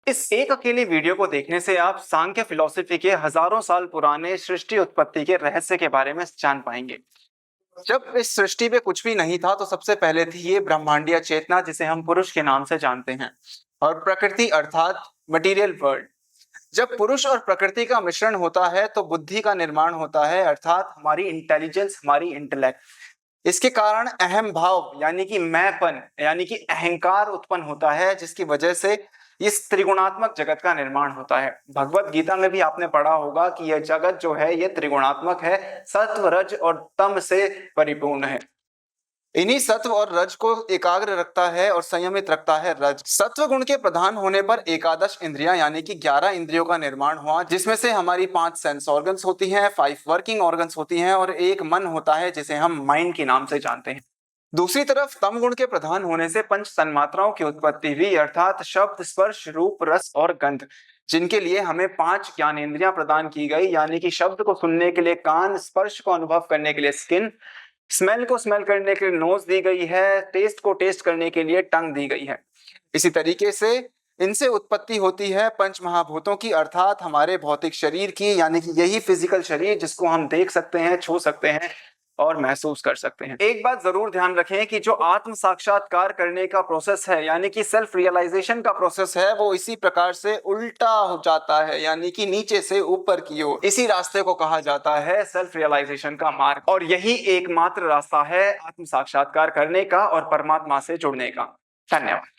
इस एक अकेली वीडियो को देखने से आप सांख्य फिलॉसफी के हजारों साल पुराने सृष्टि उत्पत्ति के रहस्य के बारे में जान पाएंगे। जब इस सृष्टि पे कुछ भी नहीं था तो सबसे पहले थी ये ब्रह्मांडीय चेतना जिसे हम पुरुष के नाम से जानते हैं, और प्रकृति अर्थात मटेरियल वर्ल्ड। जब पुरुष और प्रकृति का मिश्रण होता है तो बुद्धि का निर्माण होता है, अर्थात हमारी इंटेलिजेंस, हमारी इंटेलेक्ट। इसके कारण अहम भाव यानी कि मैंपन यानी कि अहंकार उत्पन्न होता है, जिसकी वजह से इस त्रिगुणात्मक जगत का निर्माण होता है। भगवत गीता में भी आपने पढ़ा होगा कि यह जगत जो है यह त्रिगुणात्मक है, सत्व रज और तम से परिपूर्ण है। इन्हीं सत्व और रज को एकाग्र रखता है और संयमित रखता है रज। सत्व गुण के प्रधान होने पर एकादश इंद्रियां यानी कि 11 इंद्रियों का निर्माण हुआ, जिसमें से हमारी 5 सेंस ऑर्गन्स होती हैं, 5 वर्किंग ऑर्गन्स होती हैं और एक मन होता है जिसे हम माइंड के नाम से जानते हैं। दूसरी तरफ तम गुण के प्रधान होने से पंच तन्मात्राओं की उत्पत्ति हुई, अर्थात शब्द, स्पर्श, रूप, रस और गंध, जिनके लिए हमें 5 ज्ञानेंद्रियां प्रदान की गई, यानी कि शब्द को सुनने के लिए कान, स्पर्श को अनुभव करने के लिए स्किन, स्मेल को स्मेल करने के लिए नोज दी गई है, टेस्ट को टेस्ट करने के लिए टंग दी गई है। इसी तरीके से इनसे उत्पत्ति होती है पंच महाभूतों की, अर्थात हमारे भौतिक शरीर की, यानी कि यही फिजिकल शरीर जिसको हम देख सकते हैं, छू सकते हैं और महसूस कर सकते हैं। एक बात जरूर ध्यान रखें कि जो आत्म साक्षात्कार करने का प्रोसेस है, यानी कि सेल्फ रियलाइजेशन का प्रोसेस है, वो इसी प्रकार से उल्टा हो जाता है, यानी कि नीचे से ऊपर की ओर। इसी रास्ते को कहा जाता है सेल्फ रियलाइजेशन का मार्ग, और यही एकमात्र रास्ता है आत्म साक्षात्कार करने का और परमात्मा से जुड़ने का। धन्यवाद।